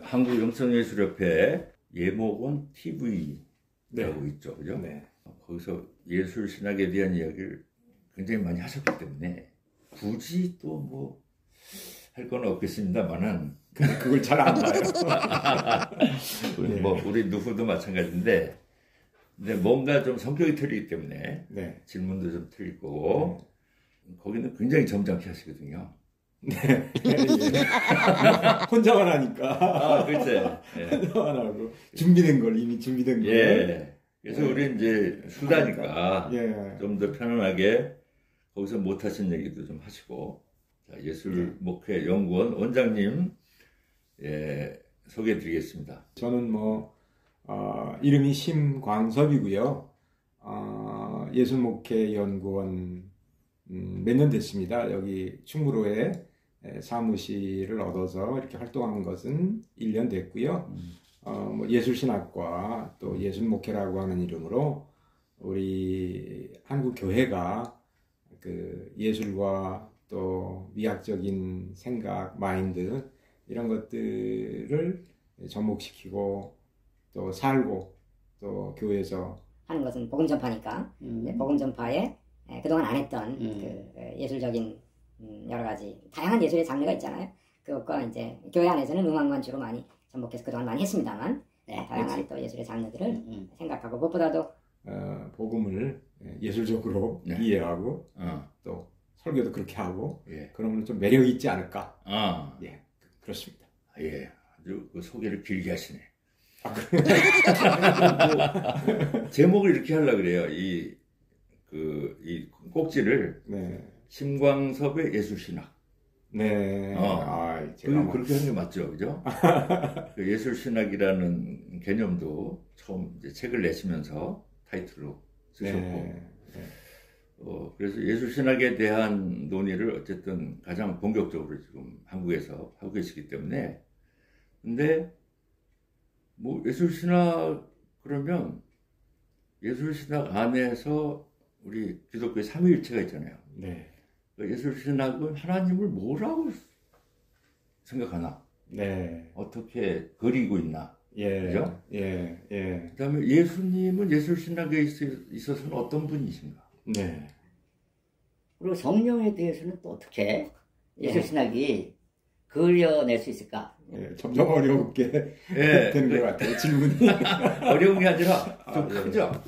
한국영성예술협회 예목원 TV라고 네. 있죠, 그죠? 네. 거기서 예술 신학에 대한 이야기를 굉장히 많이 하셨기 때문에 굳이 또 뭐 할 건 없겠습니다만은 그걸 잘 안 봐요. 우리 누구도 마찬가지인데, 근데 뭔가 좀 성격이 틀리기 때문에 네. 질문도 좀 틀릴 거고 거기는 굉장히 점잖게 하시거든요. 네. 혼자만 하니까. 글쎄. 혼자만 하고 준비된 걸 이미 준비된 걸. 예. 그래서 우리 이제 수다니까 좀 더 편안하게 거기서 못 하신 얘기도 좀 하시고. 자, 예술목회 연구원 원장님 소개해드리겠습니다. 저는 이름이 심광섭이고요. 예술목회 연구원 몇 년 됐습니다. 여기 충무로에 사무실을 얻어서 이렇게 활동한 것은 1년 됐고요. 예술신학과 또 예술목회라고 하는 이름으로 우리 한국 교회가 그 예술과 또 미학적인 생각, 마인드 이런 것들을 접목시키고 또 살고 또 교회에서 하는 것은 복음 전파니까 복음 전파에 그동안 안 했던 그 예술적인 여러 가지 다양한 예술의 장르가 있잖아요. 그것과 이제 교회 안에서는 음악만 주로 많이 접목해서 그동안 많이 했습니다만 다양한 또 예술의 장르들을 생각하고 무엇보다도 복음을 예술적으로 이해하고 또 설교도 그렇게 하고 그러면 좀 매력이 있지 않을까. 그렇습니다. 아주 그 소개를 길게 하시네. 제목을 이렇게 하려고 그래요. 이 꼭지를 심광섭의 예술신학. 네. 그렇게 하는 게 맞죠, 그죠? 그 예술신학이라는 개념도 처음 이제 책을 내시면서 타이틀로 쓰셨고. 그래서 예술신학에 대한 논의를 어쨌든 가장 본격적으로 지금 한국에서 하고 계시기 때문에. 근데 예술신학 그러면 예술신학 안에서 우리 기독교의 삼위일체가 있잖아요. 예술신학은 하나님을 뭐라고 생각하나? 어떻게 그리고 있나? 그죠? 그다음에 예수님은 예술신학에 있어서는 어떤 분이신가? 그리고 성령에 대해서는 또 어떻게 예술신학이 그려낼 수 있을까? 점점 어렵게 되는 것 같아요, 질문이. 어려운 게 아니라 좀 크죠?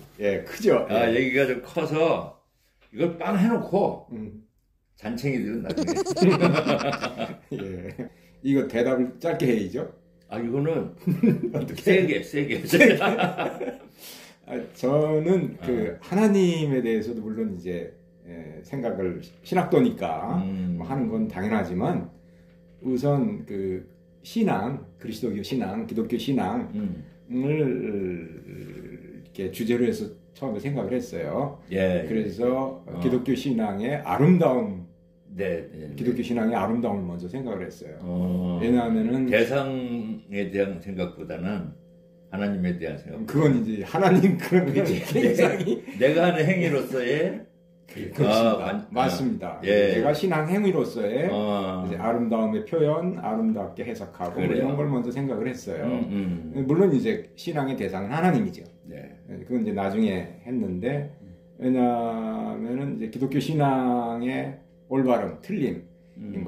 크죠. 얘기가 좀 커서 이걸 빵 해놓고 잔챙이들은 나중에. 이거 대답을 짧게 해야죠. 이거는 세게. 저는 그 하나님에 대해서도 물론 이제 생각을 신학도니까 하는 건 당연하지만 우선 그 신앙, 그리스도교 신앙, 기독교 신앙을 이렇게 주제로 해서 처음에 생각을 했어요. 그래서 기독교 신앙의 아름다움, 기독교 신앙의 아름다움을 먼저 생각을 했어요. 왜냐하면은 대상에 대한 생각보다는 하나님에 대한 생각. 그건 이제 하나님 그런 굉장히 내가 하는 행위로서의 그렇습니다. 맞습니다. 내가 신앙 행위로서의 이제 아름다움의 표현, 아름답게 해석하고 이런 걸 먼저 생각을 했어요. 물론 이제 신앙의 대상은 하나님이죠. 그건 이제 나중에 했는데 왜냐하면은 이제 기독교 신앙의 올바름, 틀림,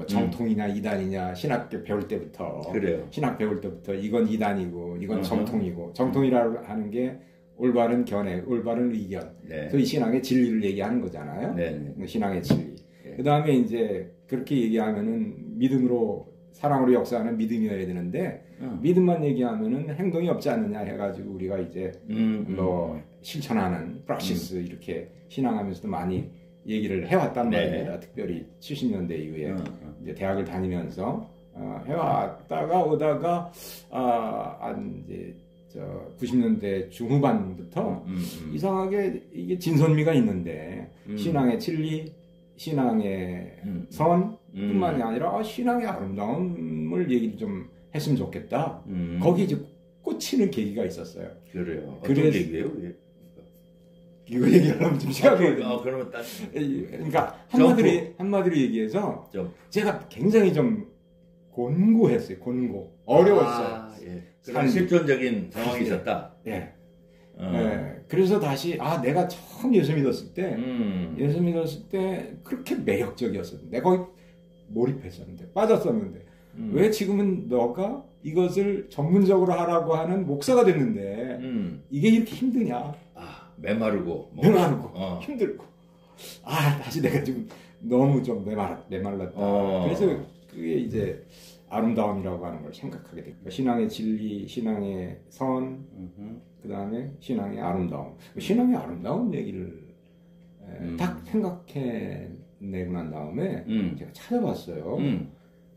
정통이냐 이단이냐 신학 배울 때부터 신학 배울 때부터 이건 이단이고 이건 정통이고 정통이라고 하는 게 올바른 견해, 올바른 의견, 소위 신앙의 진리를 얘기하는 거잖아요. 신앙의 진리. 그 다음에 이제 그렇게 얘기하면은 믿음으로 사랑으로 역사하는 믿음이어야 되는데 믿음만 얘기하면은 행동이 없지 않느냐 해가지고 우리가 이제 실천하는 프락시스 이렇게 신앙하면서도 많이 얘기를 해왔단 말입니다. 특별히 70년대 이후에 이제 대학을 다니면서 해왔다가 오다가 이제 90년대 중후반부터 이상하게 이게 진선미가 있는데 신앙의 진리, 신앙의 선뿐만이 아니라 신앙의 아름다움을 얘기를 좀 했으면 좋겠다. 거기 이제 꽂히는 계기가 있었어요. 그래요. 어떤 계기예요? 이거 얘기하려면 좀 시간이 걸려요. 그러면 딱. 그러니까 한마디로 얘기해서 제가 굉장히 좀 곤고했어요. 어려웠어요. 그런 실존적인 상황이 있었다. 예. 그래서 다시 내가 처음 예수 믿었을 때 그렇게 매력적이었어요. 내가 거기 몰입했었는데 빠졌었는데 왜 지금은 너가 이것을 전문적으로 하라고 하는 목사가 됐는데 이게 이렇게 힘드냐? 메마르고 힘들고 다시 내가 지금 너무 좀 메말랐다. 그래서 그게 이제 아름다움이라고 하는 걸 생각하게 됩니다. 신앙의 진리, 신앙의 선, 그 다음에 신앙의 아름다움. 신앙의 아름다움 얘기를 딱 생각해내고 난 다음에 제가 찾아봤어요.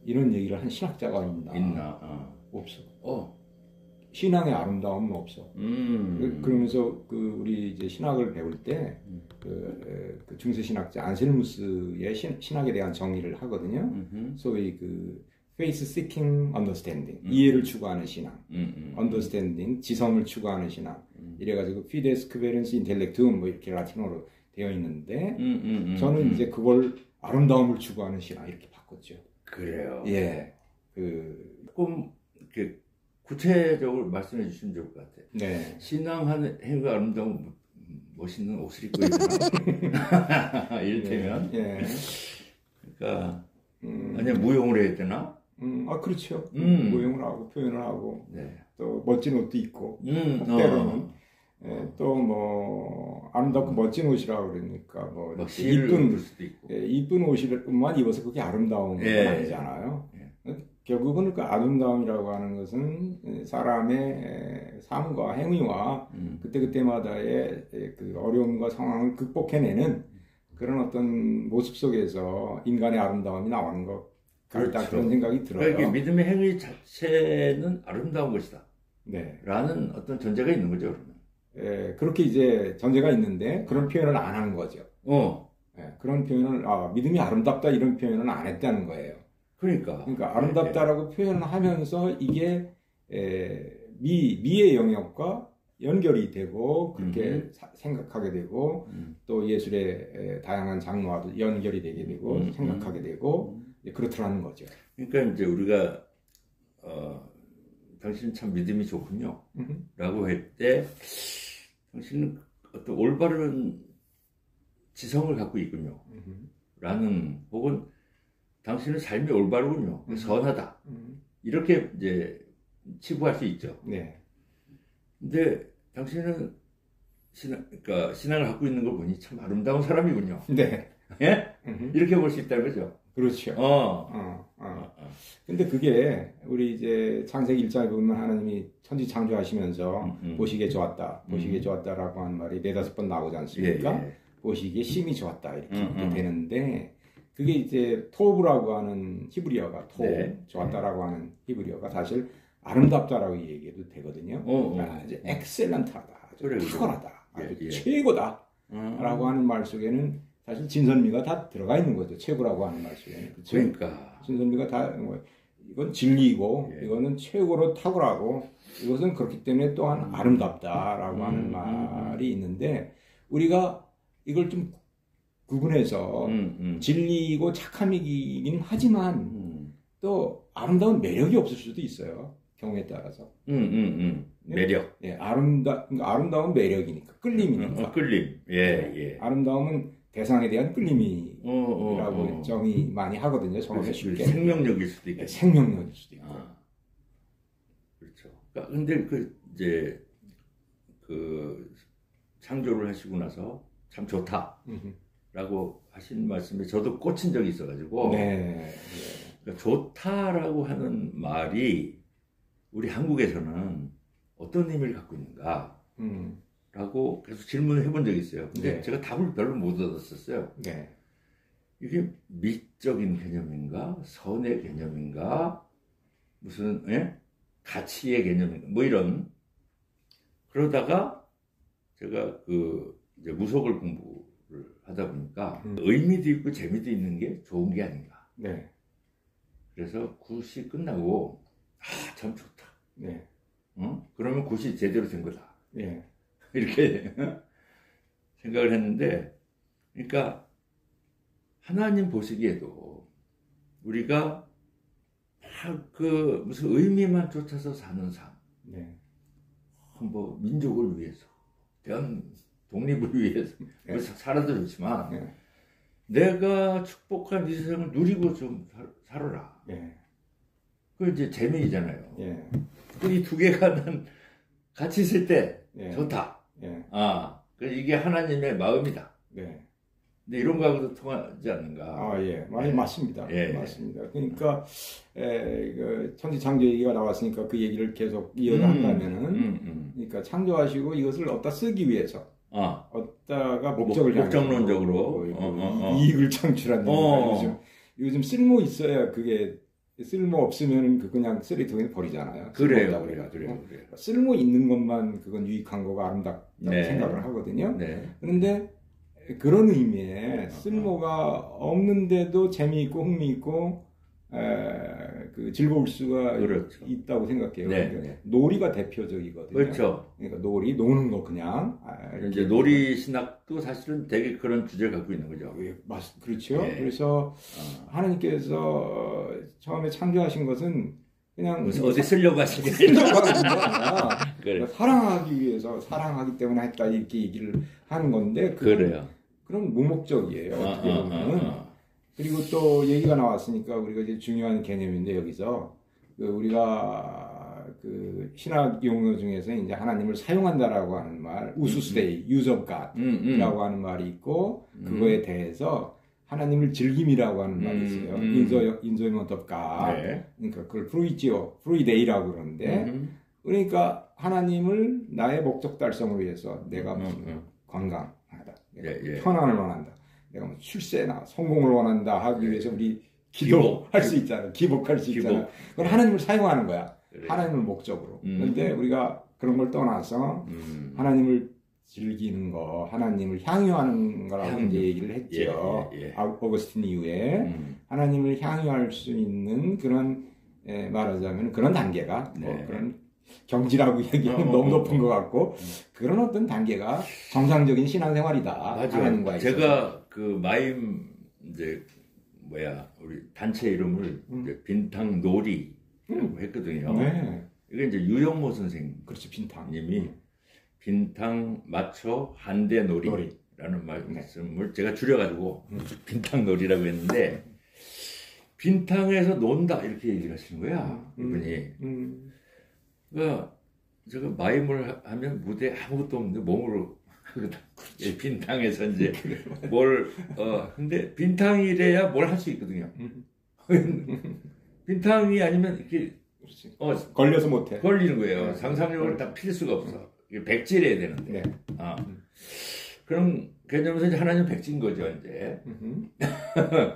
이런 얘기를 한 신학자가 있나? 없어. 신앙의 아름다움은 없어. 그러면서 우리 이제 신학을 배울 때 그 중세 신학자 안셀무스의 신학에 대한 정의를 하거든요. 소위 faith seeking understanding, 이해를 추구하는 신앙, understanding, 지성을 추구하는 신앙. 이래가지고 fides querens intellectum 뭐 이렇게 라틴어로 되어 있는데 저는 이제 그걸 아름다움을 추구하는 신앙 이렇게 바꿨죠. 그래요. 예. 조금 이렇게 구체적으로 말씀해 주시면 좋을 것 같아요. 네. 신앙하는 행위가 아름다운 멋있는 옷을 입고 있잖아. 이를테면. 예. 그러니까 아니면 무용을 해야 되나? 그렇죠. 무용을 하고 표현을 하고 또 멋진 옷도 입고 때로는 또 뭐 아름답고 멋진 옷이라고 그러니까 뭐 이쁜 옷만 입어서 그게 아름다운 건 아니잖아요. 결국은 그 아름다움이라고 하는 것은 사람의 삶과 행위와 그때그때마다의 그 어려움과 상황을 극복해내는 그런 어떤 모습 속에서 인간의 아름다움이 나오는 것 같다. 그런 생각이 들어요. 그러니까 믿음의 행위 자체는 아름다운 것이다. 라는 어떤 전제가 있는 거죠, 그러면. 그렇게 이제 전제가 있는데 그런 표현을 안 한 거죠. 그런 표현을 믿음이 아름답다 이런 표현은 안 했다는 거예요. 그러니까 아름답다라고 표현을 하면서 이게 미의 영역과 연결이 되고 그렇게 생각하게 되고 또 예술의 다양한 장르와도 연결이 되게 되고 생각하게 되고 그렇더라는 거죠. 그러니까 이제 우리가 당신은 참 믿음이 좋군요 라고 할 때 당신은 어떤 올바른 지성을 갖고 있군요 라는 혹은 당신은 삶이 올바르군요 선하다 이렇게 이제 치부할 수 있죠. 근데 당신은 그러니까 신앙을 갖고 있는 걸 보니 참 아름다운 사람이군요. 예? 이렇게 볼 수 있다는 거죠. 그렇죠. 근데 그게 우리 이제 창세기 1장에 보면 하나님이 천지 창조하시면서 보시기에 좋았다, 보시기에 좋았다라고 하는 말이 4-5번 나오지 않습니까? 보시기에 심히 좋았다 이렇게 되는데 그게 이제 토브라고 하는 히브리어가 좋았다라고 하는 히브리어가 사실 아름답다라고 얘기해도 되거든요. 이제 엑셀런트하다, 탁월하다, 최고다 라고 하는 말 속에는 사실 진선미가 다 들어가 있는 거죠. 최고라고 하는 말 속에는. 그렇죠? 그러니까 진선미가 다 이건 진리이고 이거는 최고로 탁월하고 이것은 그렇기 때문에 또한 아름답다라고 하는 말이 있는데 우리가 이걸 좀 구분해서 진리이고 착함이긴 하지만 또 아름다운 매력이 없을 수도 있어요. 경우에 따라서. 매력. 아름다운 매력이니까 끌림이니까. 끌림. 아름다움은 대상에 대한 끌림이라고 정의 많이 하거든요. 정확히 쉽게. 생명력일 수도 있고. 생명력일 수도 있고. 그렇죠. 그러니까 근데 이제 창조를 하시고 나서 참 좋다라고 하신 말씀에 저도 꽂힌 적이 있어가지고. 그러니까 좋다라고 하는 말이 우리 한국에서는 어떤 의미를 갖고 있는가? 라고 계속 질문을 해본 적이 있어요. 근데 제가 답을 별로 못 얻었었어요. 이게 미적인 개념인가? 선의 개념인가? 무슨, 가치의 개념인가? 뭐 이런 그러다가 제가 그 이제 무속을 공부를 하다 보니까 의미도 있고 재미도 있는 게 좋은 게 아닌가. 네. 그래서 굿이 끝나고 참 좋다. 네. 그러면 굿이 제대로 된 거다. 네. 이렇게 생각을 했는데, 그러니까 하나님 보시기에도 우리가 그 무슨 의미만 쫓아서 사는 삶, 네. 뭐 민족을 위해서, 대한 독립을 위해서 네. 살아도 좋지만 네. 내가 축복한 이 세상을 누리고 좀 살아라. 네. 그 이제 재미이잖아요. 네. 이 두 개가 난 같이 있을 때 네. 좋다. 네. 이게 하나님의 마음이다. 네. 근데 이런 거하고도 통하지 않는가? 예, 많이 맞습니다. 예. 맞습니다. 그러니까 그 천지창조 얘기가 나왔으니까 그 얘기를 계속 이어간다면은, 그러니까 창조하시고 이것을 어디다 쓰기 위해서, 어디다가 목적론적으로 이익을 창출하는 거예요. 요즘 쓸모 있어야 그게 쓸모 없으면 그 그냥 쓰레기통에 버리잖아요. 그래요. 쓸모 있는 것만 그건 유익한 거고 아름답다고 생각을 하거든요. 네. 그런데 그런 의미에 쓸모가 없는데도 재미있고 흥미있고 그 즐거울 수가 그렇죠. 있다고 생각해요. 네. 그러니까 놀이가 대표적이거든요. 그렇죠. 그러니까 노는 거 그냥 이제 놀이 신학도 사실은 되게 그런 주제를 갖고 있는 거죠. 그렇죠. 네. 그래서 하나님께서 처음에 창조하신 것은 그냥 어디 쓰려고 하신 게 아니라 그래. 사랑하기 위해서 사랑하기 때문에 했다 이렇게 얘기를 하는 건데 그래요. 그럼 무목적이에요. 어떻게 보면. 그리고 또 얘기가 나왔으니까 우리가 이제 중요한 개념인데 여기서 우리가 그 신학 용어 중에서 이제 하나님을 사용한다라고 하는 말, 우수스데이, use of God라고 하는 말이 있고 그거에 대해서 하나님을 즐김이라고 하는 말이 있어요. enjoyment of God. 네. 그러니까 그걸 fruit이라고 그러는데 그러니까 하나님을 나의 목적 달성을 위해서 내가 무슨 관광하다, 편안을 원한다. 내가 뭐 출세나 성공을 원한다 하기 위해서 우리 기도할 수 있잖아요. 기복할 수 있잖아요. 그건 하나님을 사용하는 거야. 그래. 하나님을 목적으로. 그런데 우리가 그런 걸 떠나서 하나님을 즐기는 거, 하나님을 향유하는 거라고 이제 얘기를 했죠. 어거스틴 이후에 하나님을 향유할 수 있는 그런 말하자면 그런 단계가 뭐 그런 경지라고 얘기하면 너무 높은 것 같고 그런 어떤 단계가 정상적인 신앙생활이다. 맞아요. 제가 그 마임 이제 우리 단체 이름을 이제 빈탕놀이라고 했거든요. 네. 이게 이제 유영모 선생님이 그렇죠. 빈탕. 빈탕 맞춰 한대놀이라는 말씀을 제가 줄여가지고 빈탕놀이라고 했는데 빈탕에서 논다 이렇게 얘기를 하시는 거야 이분이. 그러니까 제가 마임을 하면 무대에 아무것도 없는데 몸으로 하거든. 빈탕에서 이제 근데 빈탕이래야 뭘 할 수 있거든요. 빈탕이 아니면 이렇게 걸려서 못해. 걸리는 거예요. 상상력을 다 필 수가 없어. 백지해야 되는데. 네. 그런 개념에서 이제 하나님 백지인 거죠, 이제.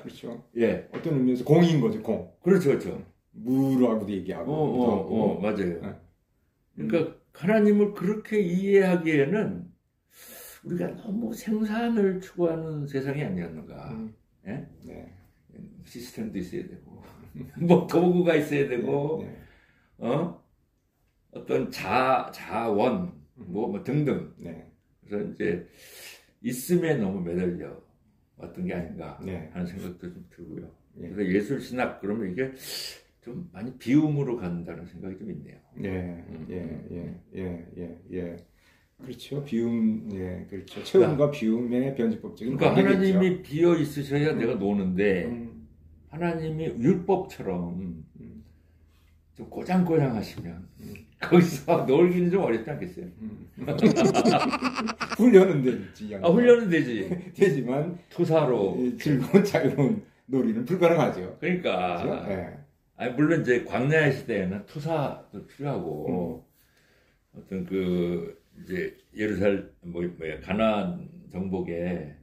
그렇죠. 예. 어떤 의미에서 공인 거죠, 공. 그렇죠. 무라고도 얘기하고. 맞아요. 그러니까 하나님을 그렇게 이해하기에는 우리가 너무 생산을 추구하는 세상이 아니었는가. 예? 네. 시스템도 있어야 되고, 뭐 도구가 있어야 되고, 어떤 자원, 뭐 등등. 네. 그래서 이제 있음에 너무 매달려 왔던 게 아닌가 하는 생각도 좀 들고요. 그래서 예술 신학 그러면 이게 좀 많이 비움으로 간다는 생각이 좀 있네요. 그렇죠. 비움, 그렇죠. 체험과 비움의 변주법적인 그러니까 하나님이 비어 있으셔야 내가 노는데 하나님이 율법처럼 좀 꼬장꼬장 하시면 거기서 놀기는 좀 어렵지 않겠어요? 훈련은 되지. 훈련은 되지. 되지만 투사로 즐거운 자유로운 놀이는 불가능하죠. 그러니까. 그렇죠? 네. 아니 물론 이제 광야 시대에는 투사도 필요하고 어떤 그 이제 예루살렘 가나안 정복에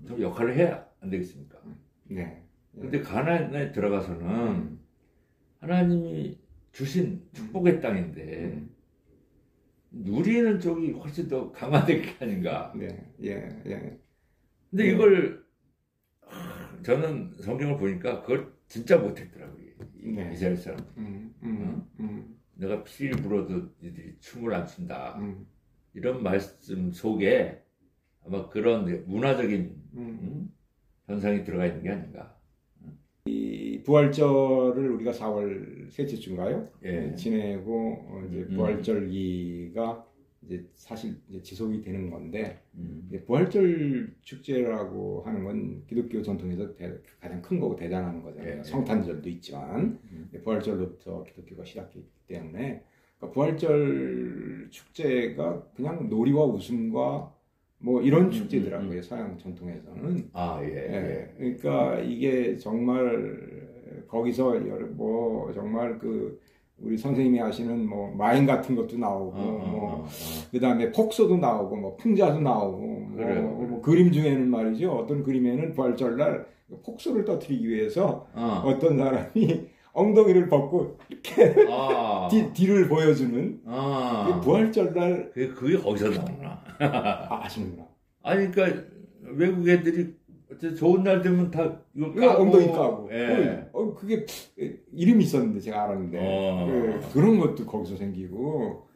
좀 역할을 해야 안 되겠습니까? 네. 근데 가나안에 들어가서는 하나님이 주신 축복의 땅인데 누리는 쪽이 훨씬 더 강화된 게 아닌가. 네, 예, 예. 근데 이걸 저는 성경을 보니까 그걸 진짜 못했더라고요. 네. 이스라엘 사람. 내가 피를 불어도 이들이 춤을 안 춘다. 이런 말씀 속에 아마 그런 문화적인 현상이 들어가 있는 게 아닌가. 이 부활절을 우리가 4월 셋째 주인가요? 예. 지내고 이제 부활절기가 이제 사실 이제 지속이 되는 건데 부활절 축제라고 하는 건 기독교 전통에서 가장 큰 거고 대단한 거잖아요. 예. 성탄절도 있지만 부활절로부터 기독교가 시작했기 때문에 그러니까 부활절 축제가 그냥 놀이와 웃음과 뭐 이런 축제더라고요. 서양 전통에서는. 아, 예. 예. 그러니까 이게 정말 거기서 뭐 정말 그 우리 선생님이 하시는 뭐 마인 같은 것도 나오고 그다음에 폭소도 나오고 뭐 풍자도 나오고 뭐 그림 중에는 말이죠. 어떤 그림에는 부활절날 폭소를 터뜨리기 위해서 어떤 사람이 엉덩이를 벗고 이렇게 뒤를 보여주는 부활절날 그게 거기서 나오나? 아시는구나. 아니 그러니까 외국 애들이 좋은 날 되면 다 이거 까고 엉덩이 까고. 예. 그게 이름이 있었는데 제가 알았는데 그런 것도 거기서 생기고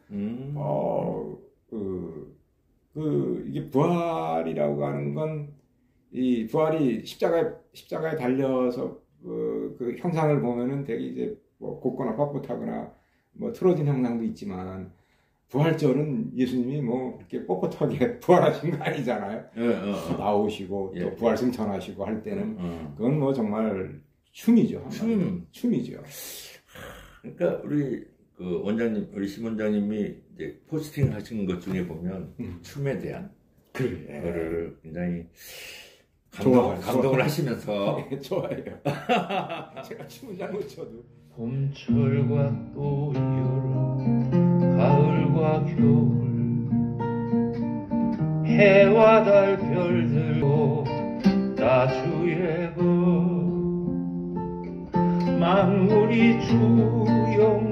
이게 부활이라고 하는 건 이 부활이 십자가에 달려서 그 형상을 보면은 되게 이제 뭐 곱거나 뻣뻣하거나 뭐 틀어진 형상도 있지만 부활절은 예수님이 뭐 이렇게 뻣뻣하게 부활하신 거 아니잖아요. 나오시고 또 부활 승천하시고 할 때는 그건 뭐 정말 춤이죠. 춤이죠. 그러니까 우리 그 원장님, 우리 심 원장님이 이제 포스팅 하신 것 중에 보면 춤에 대한 그거를 굉장히 감동을 하시면서 좋아요. 제가 춤을 잘 못 춰도 봄철과 또 여름 가을과 겨울 해와 달 별들고 다 주의 것 만물이 주영